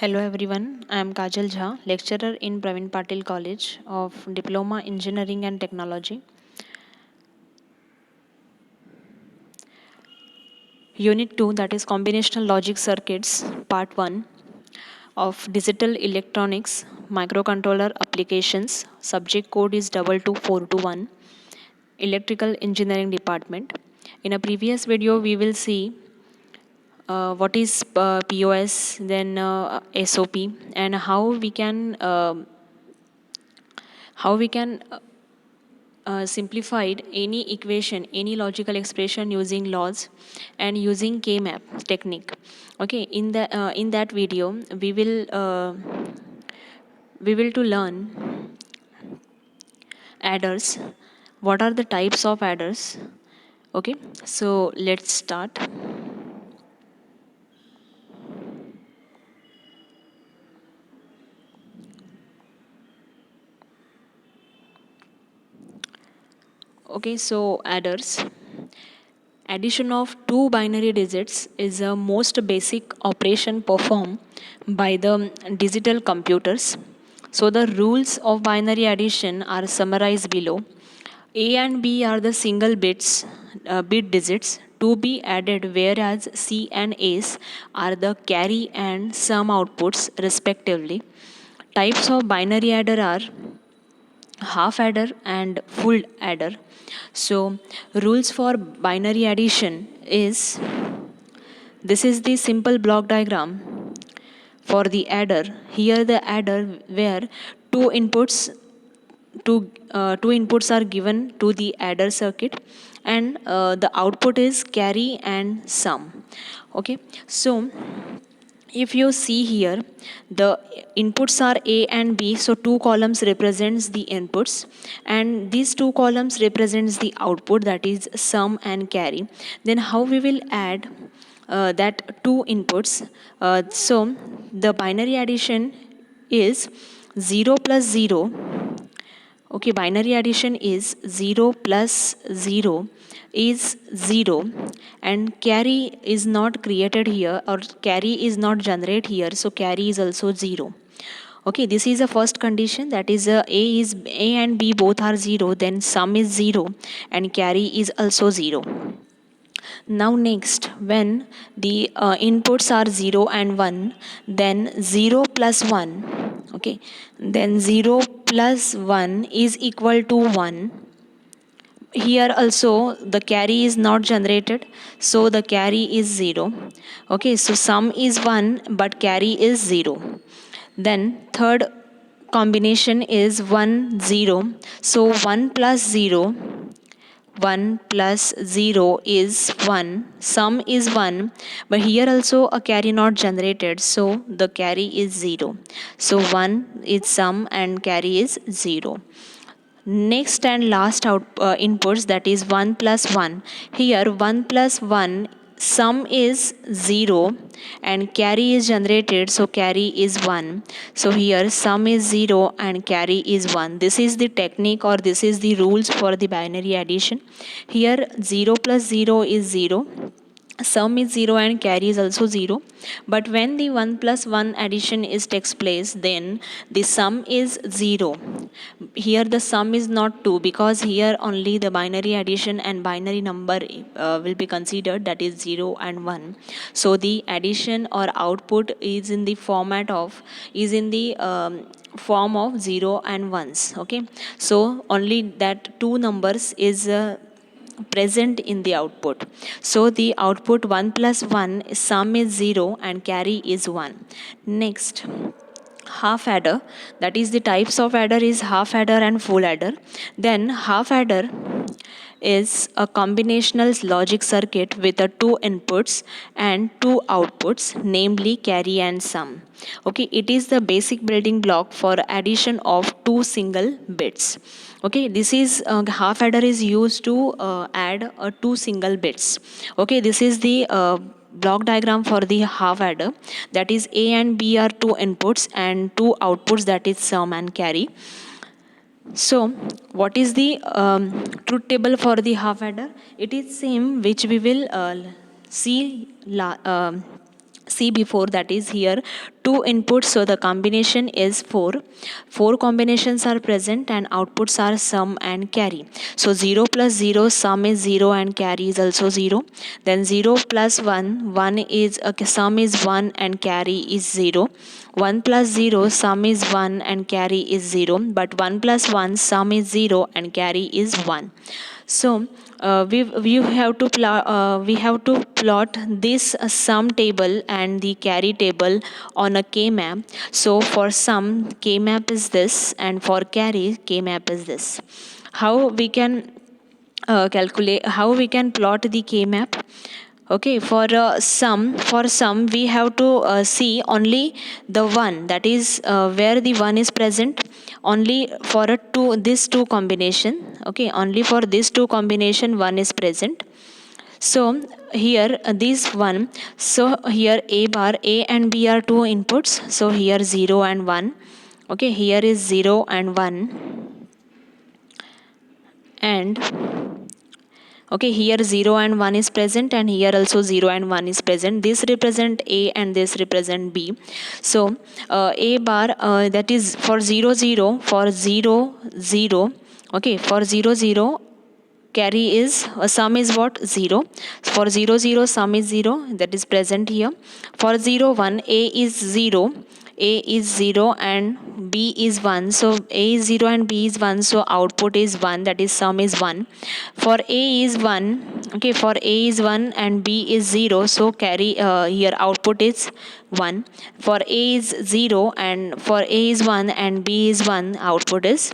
Hello everyone, I am Kajal Jha, lecturer in Praveen Patil College of Diploma Engineering and Technology. Unit 2, that is Combinational Logic Circuits, Part 1 of Digital Electronics Microcontroller Applications. Subject code is 22421, Electrical Engineering Department. In a previous video, we will see what is POS, then SOP, and how we can simplified any equation, any logical expression using laws and using K-map technique. Okay, in that video, we will to learn adders. What are the types of adders? Okay, so let's start. Okay, so adders. Addition of two binary digits is a most basic operation performed by the digital computers. So the rules of binary addition are summarized below. A and B are the single bit digits to be added, whereas C and A's are the carry and sum outputs respectively. Types of binary adder are half adder and full adder. So rules for binary addition is, this is the simple block diagram for the adder. Here the adder where two inputs two inputs are given to the adder circuit, and the output is carry and sum. Okay, so if you see here, the inputs are A and B, so two columns represents the inputs and these two columns represents the output, that is sum and carry. Then how we will add that two inputs? So the binary addition is 0 plus 0. Okay, binary addition is 0 plus 0 is 0, and carry is not created here, or carry is not generated here, so carry is also 0. Okay, this is the first condition, that is A and B both are 0, then sum is 0 and carry is also 0. Now next, when the inputs are 0 and 1, then 0 plus 1, okay, then 0 plus 1 is equal to 1. Here also the carry is not generated, so the carry is 0. Okay, so sum is 1 but carry is 0. Then third combination is 1 0, so 1 plus 0, 1 plus 0 is 1, sum is 1, but here also a carry not generated, so the carry is 0. So 1 is sum and carry is 0. Next and last inputs, that is 1 plus 1. Here 1 plus 1, sum is 0 and carry is generated, so carry is 1. So here sum is 0 and carry is 1. This is the technique, or this is the rules for the binary addition. Here 0 plus 0 is 0, sum is 0 and carry is also 0, but when the 1 plus 1 addition is takes place, then the sum is 0. Here the sum is not 2, because here only the binary addition and binary number will be considered, that is 0 and 1. So the addition or output is in the form of 0 and 1s. Okay, so only that two numbers is present in the output. So the output 1 plus 1, sum is 0 and carry is 1. Next, half adder, that is the types of adder is half adder and full adder. Then half adder is a combinational logic circuit with a two inputs and two outputs, namely carry and sum. Okay, it is the basic building block for addition of two single bits. Okay, this is half adder is used to add two single bits. Okay, this is the block diagram for the half adder, that is A and B are two inputs and two outputs, that is sum and carry. So what is the truth table for the half adder? It is same which we will see see before, that is here two inputs, so the combination is 4 combinations are present and outputs are sum and carry. So 0 plus 0, sum is 0 and carry is also 0. Then 0 plus 1, 1 is sum is 1 and carry is 0. 1 plus 0, sum is 1 and carry is 0, but 1 plus 1, sum is 0 and carry is 1. So we have to plot this sum table and the carry table on a K map. So for sum, K map is this, and for carry, K map is this. How we can calculate? How we can plot the K map? Okay, for sum we have to see only the one, that is where the one is present, only for a two, this two combination. Okay, only for this two combination one is present. So here this one, so here a bar, a and b are two inputs, so here 0 and 1. Okay, here is 0 and 1, and okay, here 0 and 1 is present, and here also 0 and 1 is present. This represent a and this represent b. So a bar, that is for 0 0, for 0 0. Okay, for 0 0, carry is sum is what? 0. For 0 0, sum is 0, that is present here. For 0 1, a is 0, a is 0 and b is 1, so a is 0 and b is 1, so output is 1, that is sum is 1. For a is 1, okay, for a is 1 and b is 0, so carry, here output is 1. For a is 0 and for a is 1 and b is 1, output is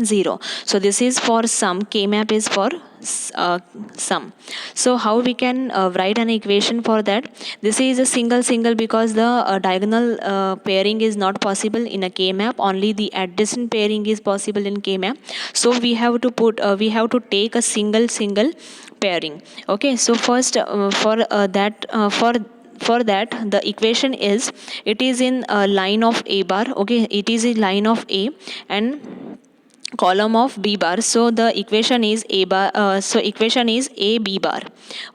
0. So this is for sum, K map is for sum. So how we can write an equation for that? This is a single because the diagonal pairing is not possible in a K map, only the adjacent pairing is possible in K map. So we have to put we have to take a single pairing. Okay, so first for that the equation is, it is in a line of a bar. Okay, it is a line of a and column of b bar, so the equation is a bar, so equation is a b bar.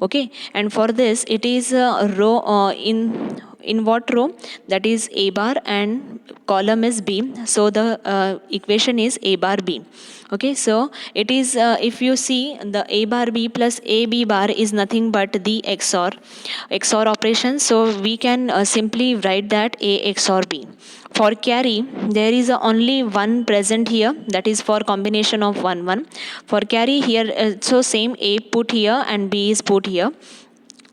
Okay, and for this it is a row, in what row? That is a bar and column is b, so the equation is a bar b. Okay, so it is, if you see, the a bar b plus a b bar is nothing but the XOR operation, so we can simply write that a XOR b. For carry, there is only one present here, that is for combination of 1 1. For carry here, so same a put here and b is put here.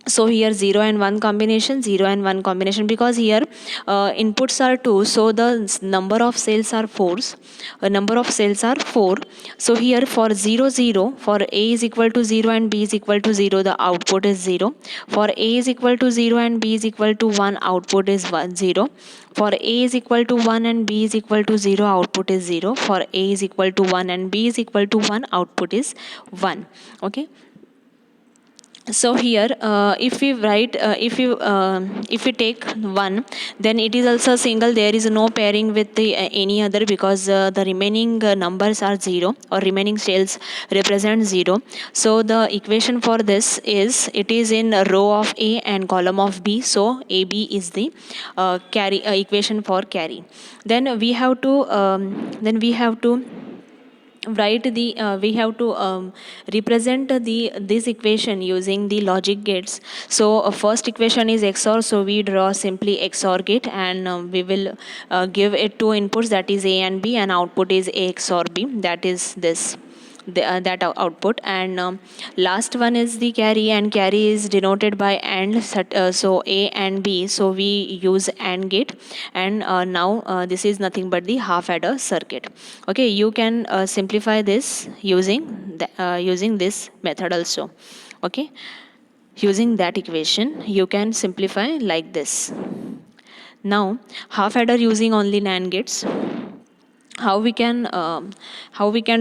So here 0 and 1 combination, 0 and 1 combination, because here inputs are 2, so the number of cells are 4s, number of cells are 4. So here for 0 0, for a is equal to 0 and b is equal to 0, the output is 0. For a is equal to 0 and b is equal to 1, output is 0. For a is equal to 1 and b is equal to 0, output is 0. For a is equal to 1 and b is equal to 1, output is 1. Okay, so here if we take 1, then it is also single, there is no pairing with the any other, because the remaining numbers are 0, or remaining cells represent 0. So the equation for this is, it is in a row of a and column of b, so ab is the carry equation for carry. Then we have to write the we have to represent the this equation using the logic gates. So first equation is XOR, so we draw simply XOR gate, and we will give it two inputs, that is a and b, and output is a XOR b, that is this, that output. And last one is the carry, and carry is denoted by AND, so a and b, so we use AND gate. And now this is nothing but the half adder circuit. Okay, you can simplify this using this method also. Okay, using that equation you can simplify like this. Now half adder using only NAND gates, how we can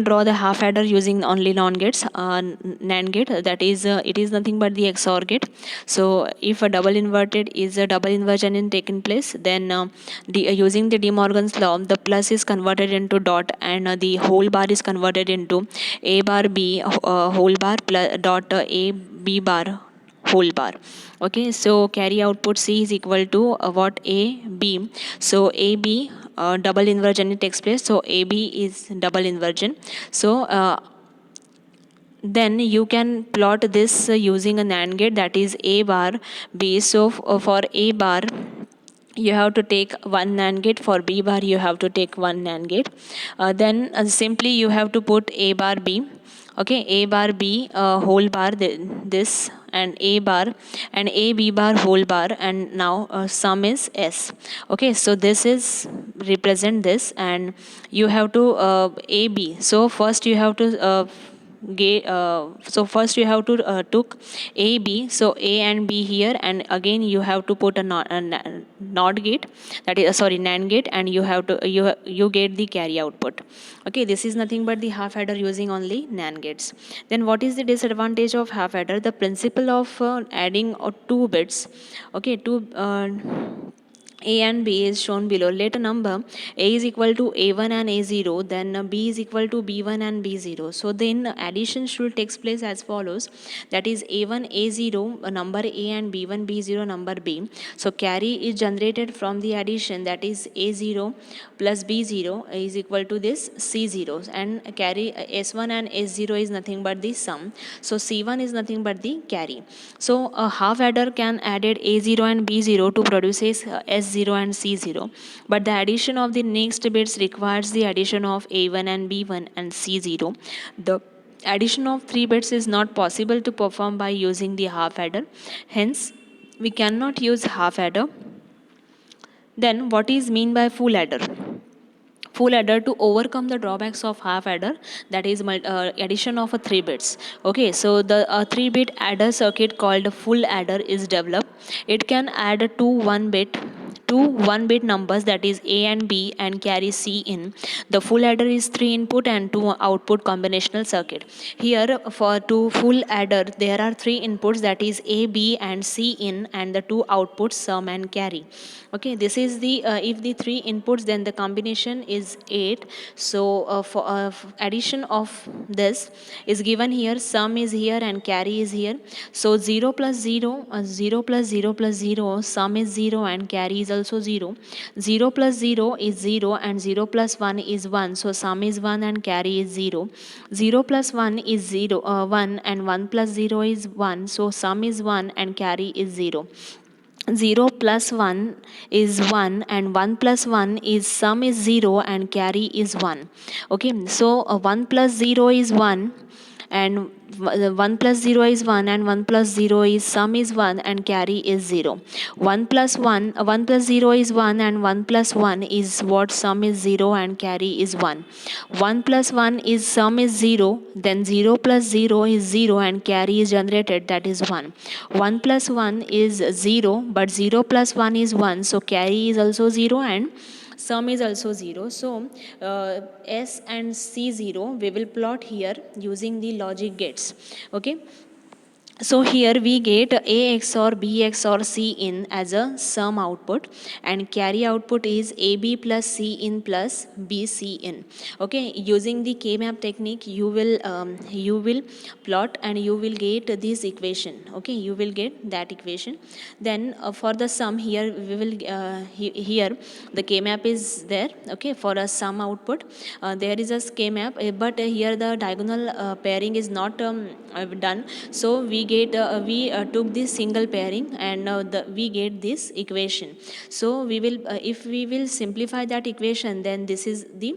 draw the half adder using only NAND gates, NAND gate, that is it is nothing but the XOR gate. So if a double inverted is a double inversion in taken place, then using the De Morgan's law, the plus is converted into dot, and the whole bar is converted into a bar b whole bar plus dot a b bar whole bar. Okay, so carry output C is equal to what, A B. So A B double inversion it takes place, so A B is double inversion. So then you can plot this using a NAND gate, that is A bar B. So for A bar you have to take one NAND gate, for B bar you have to take one NAND gate. Then simply you have to put A bar B. Okay, A bar B whole bar this, and A bar and A B bar whole bar, and now sum is S. Okay, so this is represent this, and you have to A B. So first you have to so first you have to took A B, so A and B here, and again you have to put a NOT gate, that is sorry, NAND gate, and you have to you get the carry output. Okay, this is nothing but the half adder using only NAND gates. Then what is the disadvantage of half adder? The principle of adding two bits, okay, two a and B is shown below. Let a number A is equal to A1 and A0, then B is equal to B1 and B0. So then addition should takes place as follows. That is A1 A0 number A and B1 B0 number B. So carry is generated from the addition, that is A0 plus B0 is equal to this C0, and carry S1 and S0 is nothing but the sum. So C1 is nothing but the carry. So a half adder can added A0 and B0 to produce S0 and C0, but the addition of the next bits requires the addition of A1 and B1 and C0. The addition of 3 bits is not possible to perform by using the half adder. Hence, we cannot use half adder. Then what is mean by full adder? Full adder, to overcome the drawbacks of half adder, that is addition of a 3 bits. Okay, so the 3 bit adder circuit called full adder is developed. It can add two 1 bit numbers, that is A and B, and carry C in. The full adder is 3 input and 2 output combinational circuit. Here for to full adder there are 3 inputs, that is A, B and C in, and the 2 outputs sum and carry. Okay, this is the if the 3 inputs, then the combination is 8. So for addition of this is given here, sum is here and carry is here. So 0 plus 0 0 plus 0 plus 0, sum is 0 and carry is also 0. 0 plus 0 is 0 and 0 plus 1 is 1, so sum is 1 and carry is 0. 0 plus 1 is 1, and 1 plus 0 is 1, so sum is 1 and carry is 0. 0 plus 1 is 1, and 1 plus 1 is sum is 0 and carry is 1. Okay, so 1 plus 0 is 1, and 1 plus 0 is 1, and 1 plus 0 is sum is 1 and carry is 0. 1 plus 1 1 plus 0 is 1, and 1 plus 1 is what, sum is 0 and carry is 1. 1 plus 1 is sum is 0, then 0 plus 0 is 0 and carry is generated, that is 1. 1 plus 1 is 0, but 0 plus 1 is 1, so carry is also 0 and sum is also 0. So S and C0 we will plot here using the logic gates. Okay, so here we get A XOR B XOR C in as a sum output, and carry output is AB plus C in plus BC in. Okay, using the K-map technique you will plot and you will get this equation. Okay, you will get that equation. Then for the sum, here we will here the K-map is there. Okay, for a sum output there is a K-map, but here the diagonal pairing is not done. So we took this single pairing, and now we get this equation. So we will if we will simplify that equation, then this is the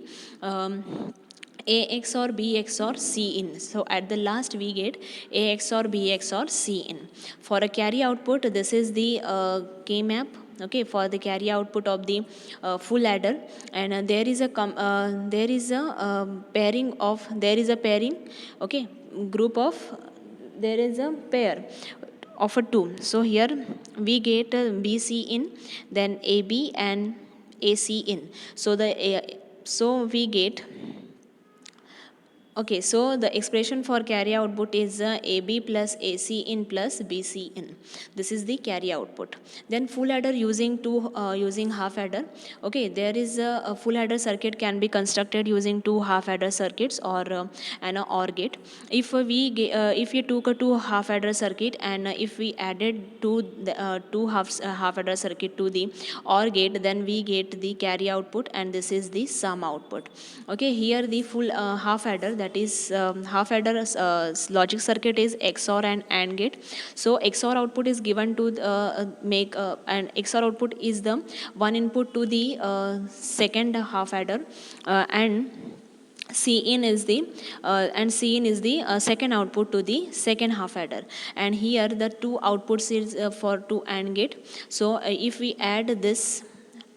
A XOR B XOR C in. So at the last we get A XOR B XOR C in. For a carry output, this is the K map. Okay, for the carry output of the full adder, and there is a pairing. Okay, group of, there is a pair of a 2. So here we get BC in, then AB and AC in. So we get Okay, so the expression for carry output is AB plus AC in plus BC in. This is the carry output. Then full adder using half adder. Okay, there is a full adder circuit can be constructed using two half adder circuits or an OR gate. If we took a two half adder circuit and if we added two half adder circuit to the OR gate, then we get the carry output, and this is the sum output. Okay, here the full half adder, that is half adder logic circuit is XOR and AND gate. So XOR output is given to make and XOR output is the one input to the second half adder, and Cin is the second output to the second half adder, and here the two outputs is for two AND gate. So if we add this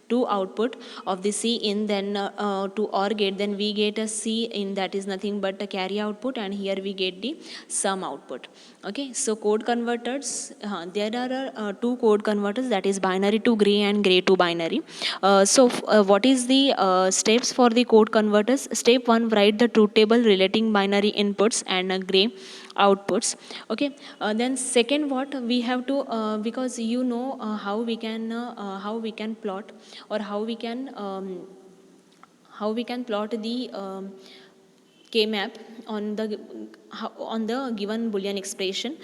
two output of the C in, then to OR gate, then we get a C in, that is nothing but a carry output, and here we get the sum output. Okay, so code converters, there are two code converters, that is binary to gray and gray to binary. What is the steps for the code converters? Step 1, write the truth table relating binary inputs and gray outputs. Okay, then second, what we have to because how we can plot, or how we can plot the k-map on the given boolean expression.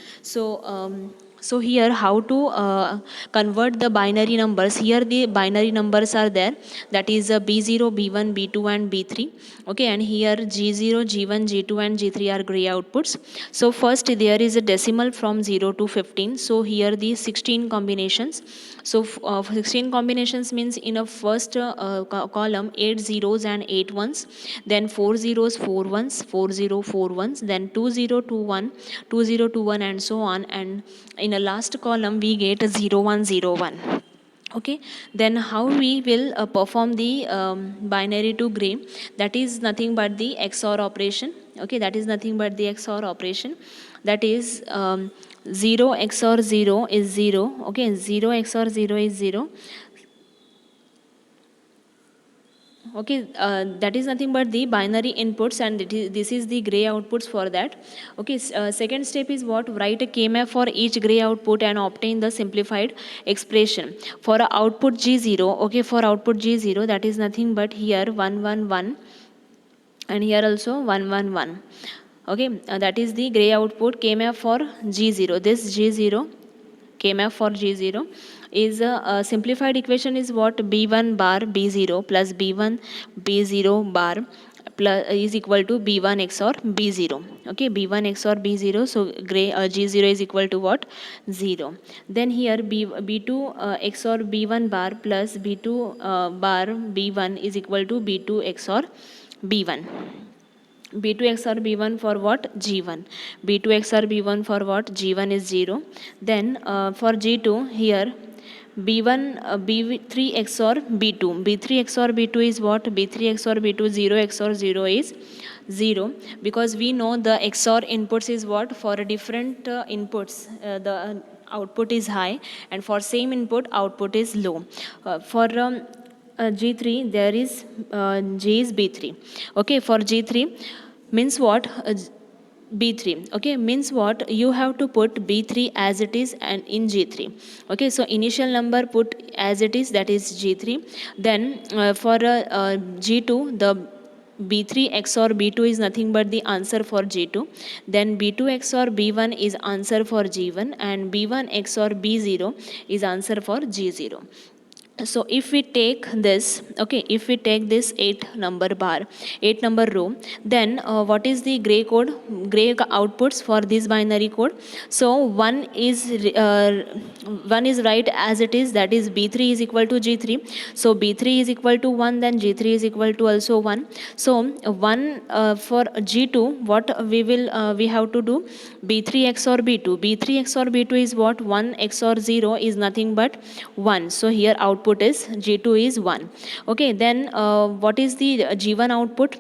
So here how to convert the binary numbers. Here the binary numbers are there, that is b0, b1, b2 and b3. Okay, and here g0, g1, g2 and g3 are gray outputs. So first there is a decimal from 0 to 15. So here the 16 combinations. So 16 combinations means in a first column 8 zeros and 8 ones, then 4 zeros, 4 ones, 4 0, 4 ones, then 2 0, 2 1, 2 0, 2 1 and so on, and in a last column we get 0 1 0 1. Okay, then how we will perform the binary to gray? That is nothing but the XOR operation. Okay, that is nothing but the XOR operation, that is 0 XOR 0 is 0. Okay, 0 XOR 0 is 0. Okay, that is nothing but the binary inputs, and this is the gray outputs for that. Okay, second step is what? Write a k-map for each gray output and obtain the simplified expression for output G0. Okay, for output G0, that is nothing but here 1 1 1 and here also 1 1 1. Okay, that is the gray output k-map for G0. This G0 k-map for G0 is a simplified equation is what? B1 bar B0 plus B1 B0 bar plus is equal to B1 XOR B0. Okay, B1 XOR B0. So gray G0 is equal to what? 0. Then here B2 XOR B1 bar plus B2 bar B1 is equal to B2 XOR B1. B2 XOR B1 for what? G1. B2 XOR B1 for what? G1 is 0. Then for G2 here B1 B3 XOR B2. B3 XOR B2 is what? B3 XOR B2 0 XOR 0 is 0, because we know the XOR inputs is what? For different inputs the output is high, and for same input output is low. For G3 there is G is B3. Okay, for G3 means what? B3. Okay, means what? You have to put B3 as it is and in G3. Okay, so initial number put as it is, that is G3. Then for G2, the B3 XOR B2 is nothing but the answer for G2. Then B2 XOR B1 is answer for G1, and B1 XOR B0 is answer for G0. So if we take this, okay, if we take this 8 number bar, 8 number row, then what is the gray outputs for this binary code? So one is right as it is, that is B3 is equal to G3. So B3 is equal to 1, then G3 is equal to also 1. So 1 for G2, what we have to do? B3 XOR B2. B3 XOR B2 is what? 1 XOR 0 is nothing but 1. So here output is G2 is 1. Okay, then what is the G1 output?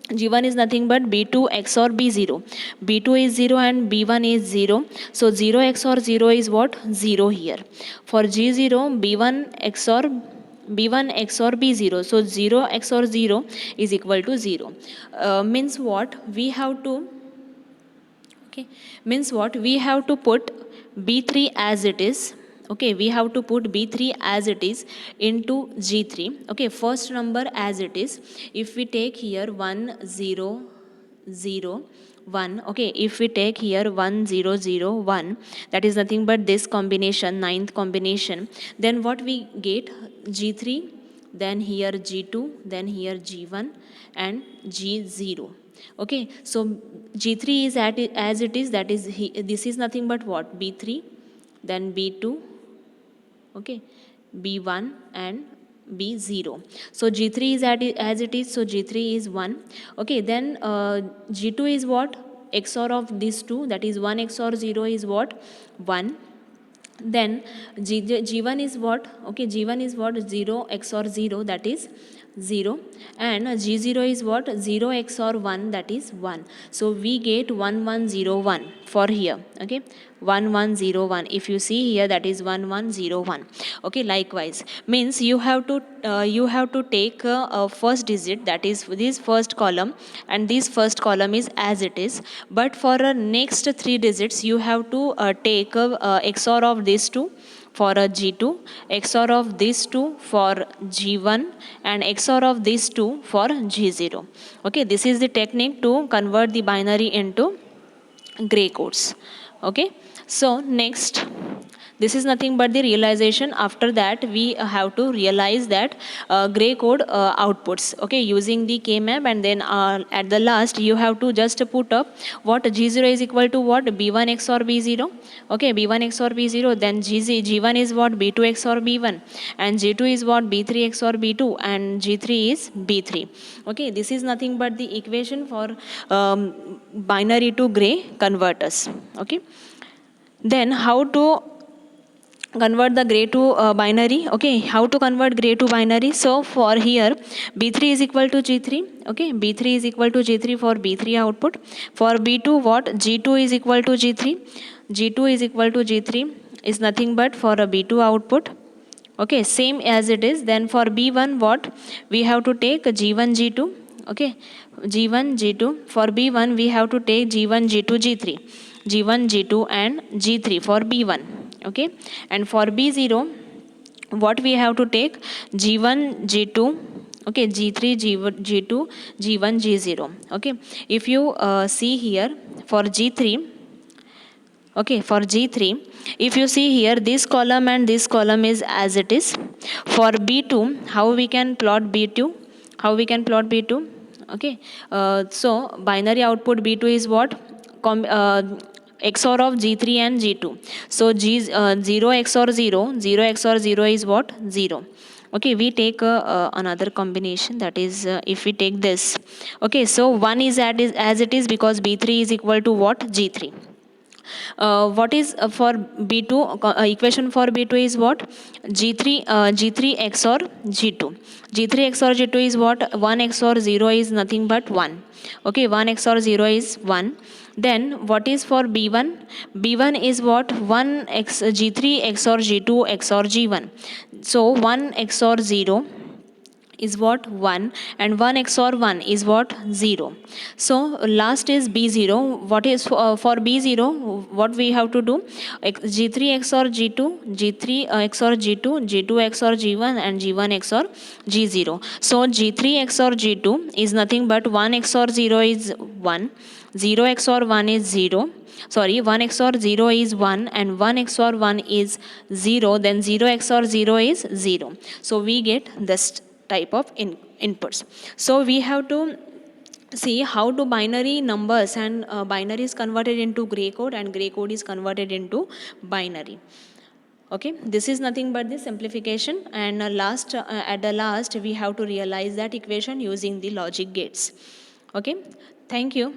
G1 is nothing but B2 XOR B0. B2 is 0 and B1 is 0. So 0 XOR 0 is what? 0 here. For G0, B1 XOR B1 XOR B0. So 0 XOR 0 is equal to 0. Means what? We have to, okay, means what? We have to put B3 as it is. Okay, we have to put B3 as it is into G3. Okay, first number as it is. If we take here 1 0 0 1, okay, if we take here 1 0 0 1, that is nothing but this combination, ninth combination, then what we get? G3, then here G2, then here G1 and G0. Okay, so G3 is at it, as it is, that is this is nothing but what? B3, then B2, okay, B1 and B0. So G3 is at it, as it is, so G3 is 1. Okay, then G2 is what? XOR of these two, that is 1 XOR 0 is what? 1. Then G1 is what? Okay, G1 is what? 0 XOR 0, that is 0. And G0 is what? 0 XOR 1, that is 1. So we get 1101 for here. Okay, 1101. If you see here, that is 1101. Okay, likewise means you have to take first digit, that is this first column, and this first column is as it is. But for next three digits, you have to take XOR of these two for a G2, XOR of these two for G1, and XOR of these two for G0. Okay, this is the technique to convert the binary into gray codes. Okay, so next, this is nothing but the realization. After that, we have to realize that gray code outputs, okay, using the K-map, and then at the last you have to just put up what? G0 is equal to what? B1 XOR B0. Okay, B1 XOR B0. Then G1 is what? B2 XOR B1, and G2 is what? B3 XOR B2, and G3 is B3. Okay, this is nothing but the equation for binary to gray converters. Okay, then how to convert the gray to binary? Okay, how to convert gray to binary? So for here, B3 is equal to G3. Okay, B3 is equal to G3 for B3 output. For B2, what? G2 is equal to G3. G2 is equal to G3 is nothing but for a B2 output. Okay, same as it is. Then for B1, what? We have to take G1 G2. Okay, G1 G2. For B1, we have to take G1 G2 G3. G1 G2 and G3 for B1. Okay, and for B0, what we have to take? G1 G2, okay, G3 G2, G1 G0. Okay, if you see here for G3, okay, for G3, if you see here, this column and this column is as it is. For B2, how we can plot B2? How we can plot B2? Okay, so binary output B2 is what? XOR of G3 and G2. So 0 XOR 0, 0 XOR 0 is what? 0. Okay, we take another combination, that is if we take this. Okay, so 1 is as it is, because B3 is equal to what? G3. What is for B2? Equation for B2 is what? G3 XOR G2. G3 XOR G2 is what? 1 XOR 0 is nothing but 1. Okay, 1 XOR 0 is 1. Then what is for B1? B1 is what? G3 XOR G2 XOR G1. So 1 XOR 0 is what? 1, and 1 XOR 1 is what? 0. So last is B0. What is for B0? What we have to do? G3 XOR G2, G3 XOR G2, G2 XOR G1, and G1 XOR G0. So G3 XOR G2 is nothing but 1 XOR 0 is 1, 0 XOR 1 is 0. Sorry, 1 XOR 0 is 1, and 1 XOR 1 is 0. Then 0 XOR 0 is 0. So we get this type of inputs. So we have to see how to binary numbers, and binary is converted into gray code, and gray code is converted into binary. Okay, this is nothing but the simplification, and at the last we have to realize that equation using the logic gates. Okay, thank you.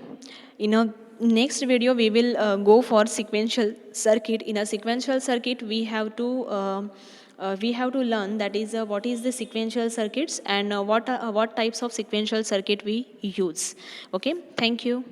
In a next video we will go for sequential circuit. In a sequential circuit, we have to learn, that is what is the sequential circuits, and what types of sequential circuit we use. Okay, thank you.